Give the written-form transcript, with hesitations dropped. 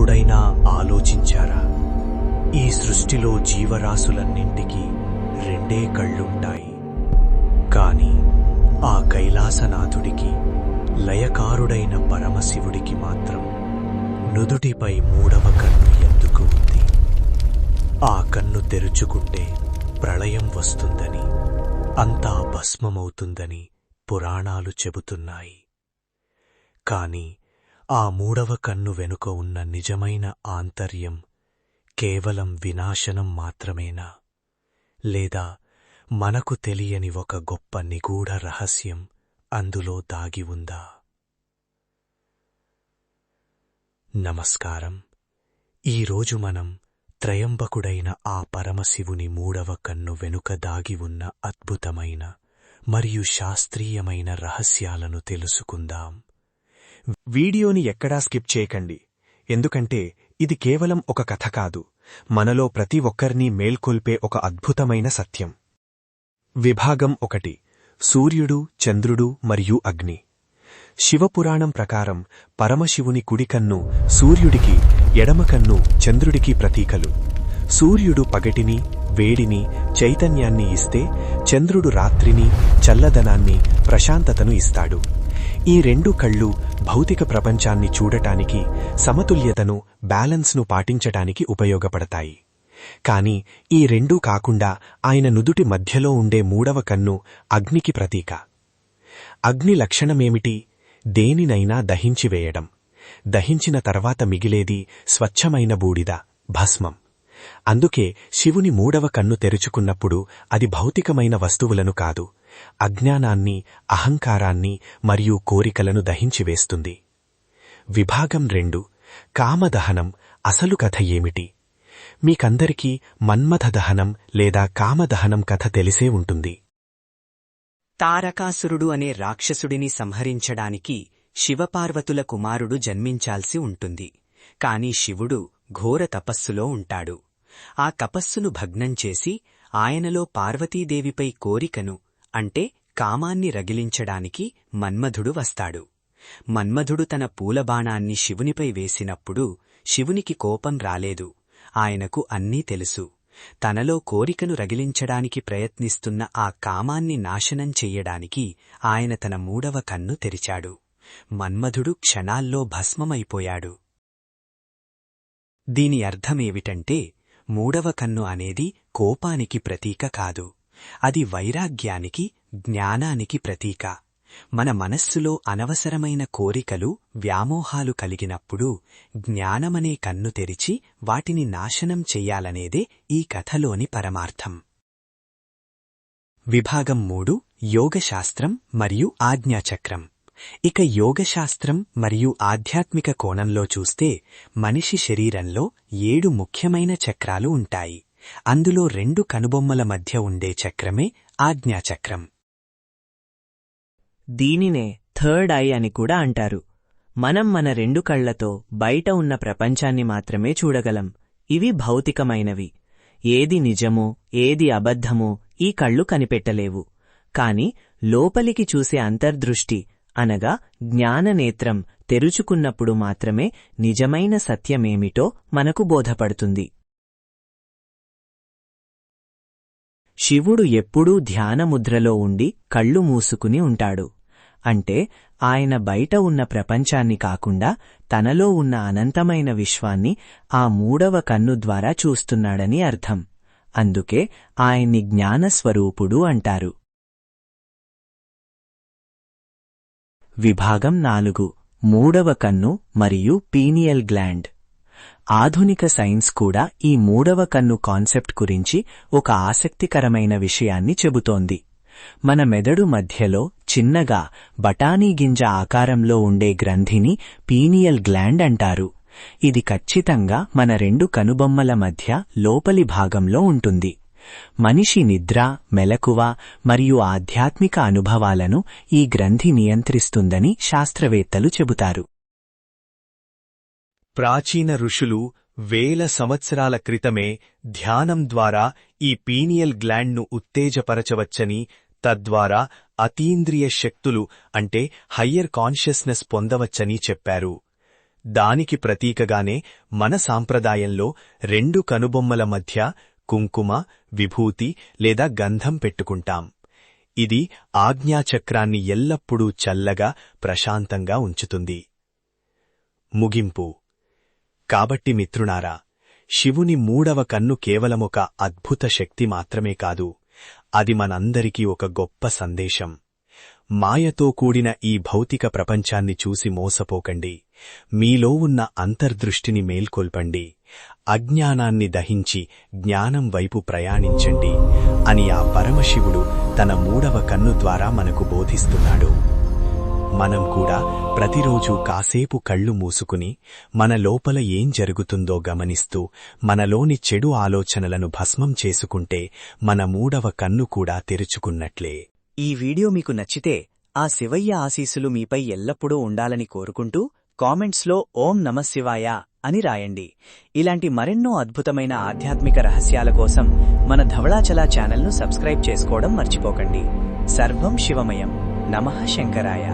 ఎప్పుడైనా ఆలోచించారా? ఈ సృష్టిలో జీవరాశులన్నింటికీ రెండే కళ్ళుంటాయి. కాని ఆ కైలాసనాథుడికి, లయకారుడైన పరమశివుడికి మాత్రం నుదుటిపై మూడవ కన్ను ఎందుకు ఉంది? ఆ కన్ను తెరుచుకుంటే ప్రళయం వస్తుందని, అంతా భస్మమవుతుందని పురాణాలు చెబుతున్నాయి. కాని ఆ మూడవ కన్ను వెనుక ఉన్న నిజమైన ఆంతర్యం కేవలం వినాశనం మాత్రమేనా? లేదా మనకు తెలియని ఒక గొప్ప నిగూఢ రహస్యం అందులో దాగి ఉందా? నమస్కారం. ఈరోజు మనం త్రయంబకుడైన ఆ పరమశివుని మూడవ కన్ను వెనుక దాగి ఉన్న అద్భుతమైన మరియు శాస్త్రీయమైన రహస్యాలను తెలుసుకుందాం. వీడియోని ఎక్కడా స్కిప్ చేయకండి, ఎందుకంటే ఇది కేవలం ఒక కథ కాదు, మనలో ప్రతి ఒక్కరినీ మేల్కొల్పే ఒక అద్భుతమైన సత్యం. విభాగం 1: సూర్యుడు, చంద్రుడు మరియు అగ్ని. శివపురాణం ప్రకారం పరమశివుని కుడికన్ను సూర్యుడికి, ఎడమకన్ను చంద్రుడికి ప్రతీకలు. సూర్యుడు పగటిని, వేడిని, చైతన్యాన్ని ఇస్తే, చంద్రుడు రాత్రిని, చల్లదనాన్ని, ప్రశాంతతను ఇస్తాడు. ఈ రెండు కళ్ళు భౌతిక ప్రపంచాన్ని చూడటానికి, సమతుల్యతను, బ్యాలెన్స్ను పాటించటానికి ఉపయోగపడతాయి. కాని ఈ రెండూ కాకుండా ఆయన నుదుటి మధ్యలో ఉండే మూడవ కన్ను అగ్నికి ప్రతీక. అగ్ని లక్షణమేమిటి? దేనినైనా దహించివేయడం. దహించిన తర్వాత మిగిలేది స్వచ్ఛమైన బూడిద, భస్మం. అందుకే శివుని మూడవ కన్ను తెరుచుకున్నప్పుడు అది భౌతికమైన వస్తువులను కాదు, అజ్ఞానాన్ని, అహంకారాన్ని మరియు కోరికలను దహించివేస్తుంది. విభాగం 2: కామదహనం. అసలు కథ ఏమిటి? మీకందరికీ మన్మథ దహనం లేదా కామదహనం కథ తెలిసే ఉంటుంది. తారకాసురుడు అనే రాక్షసుడిని సంహరించడానికి శివపార్వతుల కుమారుడు జన్మించాల్సి ఉంటుంది. కాని శివుడు ఘోర తపస్సులో ఉంటాడు. ఆ తపస్సును భగ్నం చేసి ఆయనలో పార్వతీదేవిపై కోరికను, అంటే కామాన్ని రగిలించడానికి మన్మధుడు వస్తాడు. మన్మధుడు తన పూలబాణాన్ని శివునిపై వేసినప్పుడు శివునికి కోపం రాలేదు. ఆయనకు అన్నీ తెలుసు. తనలో కోరికను రగిలించడానికి ప్రయత్నిస్తున్న ఆ కామాన్ని నాశనం చెయ్యడానికి ఆయన తన మూడవ కన్ను తెరిచాడు. మన్మధుడు క్షణాల్లో భస్మమైపోయాడు. దీని అర్థమేమిటంటే, మూడవ కన్ను అనేది కోపానికి ప్రతీక కాదు, అది వైరాగ్యానికి, జ్ఞానానికి ప్రతీక. మన మనస్సులో అనవసరమైన కోరికలు, వ్యామోహాలు కలిగినప్పుడు జ్ఞానమనే కన్ను తెరిచి వాటిని నాశనం చెయ్యాలనేదే ఈ కథలోని పరమార్థం. విభాగం 3: యోగశాస్త్రం మరియు ఆజ్ఞాచక్రం. ఇక యోగశాస్త్రం మరియు ఆధ్యాత్మిక కోణంలో చూస్తే, మనిషి శరీరంలో 7 ముఖ్యమైన చక్రాలు ఉంటాయి. అందులో 2 కనుబొమ్మల మధ్య ఉండే చక్రమే ఆజ్ఞాచక్రం. దీనినే థర్డ్ ఐ అని కూడా అంటారు. మనం మన 2 కళ్లతో బయట ఉన్న ప్రపంచాన్ని మాత్రమే చూడగలం. ఇవి భౌతికమైనవి. ఏది నిజమో, ఏది అబద్ధమో ఈ కళ్ళు కనిపెట్టలేవు. కాని లోపలికి చూసే అంతర్దృష్టి అనగా జ్ఞాననేత్రం తెరుచుకున్నప్పుడు మాత్రమే నిజమైన సత్యమేమిటో మనకు బోధపడుతుంది. శివుడు ఎప్పుడూ ధ్యానముద్రలో ఉండి కళ్ళు మూసుకుని ఉంటాడు. అంటే ఆయన బయట ఉన్న ప్రపంచాన్ని కాకుండా తనలో ఉన్న అనంతమైన విశ్వాన్ని ఆ మూడవ కన్ను ద్వారా చూస్తున్నాడని అర్థం. అందుకే ఆయన్ని జ్ఞానస్వరూపుడు అంటారు. విభాగం 4: మూడవ కన్ను మరియు పీనియల్ గ్లాండ్. ఆధునిక సైన్స్ కూడా ఈ మూడవ కన్ను కాన్సెప్ట్ గురించి ఒక ఆసక్తికరమైన విషయాన్ని చెబుతోంది. మన మెదడు మధ్యలో చిన్నగా బఠానీ గింజ ఆకారంలో ఉండే గ్రంథిని పీనియల్ గ్లాండ్ అంటారు. ఇది ఖచ్చితంగా మన 2 కనుబొమ్మల మధ్య లోపలి భాగంలో ఉంటుంది. మనిషి నిద్ర, మెలకువ మరియు ఆధ్యాత్మిక అనుభవాలను ఈ గ్రంథి నియంత్రిస్తుందని శాస్త్రవేత్తలు చెబుతారు. ప్రాచీన ఋషులు వేల సంవత్సరాల క్రితమే ధ్యానం ద్వారా ఈ పీనియల్ గ్లాండ్ను ఉత్తేజపరచవచ్చని, తద్వారా అతీంద్రియ శక్తులు అంటే హయ్యర్ కాన్షియస్నెస్ పొందవచ్చని చెప్పారు. దానికి ప్రతీకగానే మన సాంప్రదాయంలో 2 కనుబొమ్మల మధ్య కుంకుమ, విభూతి లేదా గంధం పెట్టుకుంటాం. ఇది ఆజ్ఞాచక్రాన్ని ఎల్లప్పుడూ చల్లగా, ప్రశాంతంగా ఉంచుతుంది. ముగింపు. కాబట్టి మిత్రులారా, శివుని 3వ కన్ను కేవలమొక అద్భుత శక్తి మాత్రమే కాదు, అది మనందరికీ ఒక గొప్ప సందేశం. మాయతో కూడిన ఈ భౌతిక ప్రపంచాన్ని చూసి మోసపోకండి. మీలో ఉన్న అంతర్దృష్టిని మేల్కొల్పండి. అజ్ఞానాన్ని దహించి జ్ఞానం వైపు ప్రయాణించండి అని ఆ పరమశివుడు తన 3వ కన్ను ద్వారా మనకు బోధిస్తున్నాడు. మనం కూడా ప్రతిరోజూ కాసేపు కళ్ళు మూసుకుని మన లోపల ఏం జరుగుతుందో గమనిస్తూ మనలోని చెడు ఆలోచనలను భస్మం చేసుకుంటే మన 3వ కన్ను కూడా తెరుచుకున్నట్లే. ఈ వీడియో మీకు నచ్చితే ఆ శివయ్య ఆశీస్సులు మీపై ఎల్లప్పుడూ ఉండాలని కోరుకుంటూ కామెంట్స్లో ఓం నమఃశివాయ అని రాయండి. ఇలాంటి మరెన్నో అద్భుతమైన ఆధ్యాత్మిక రహస్యాల కోసం మన ధవళాచల ఛానల్ను సబ్స్క్రైబ్ చేసుకోవడం మర్చిపోకండి. సర్వం శివమయం. నమః శంకరాయ.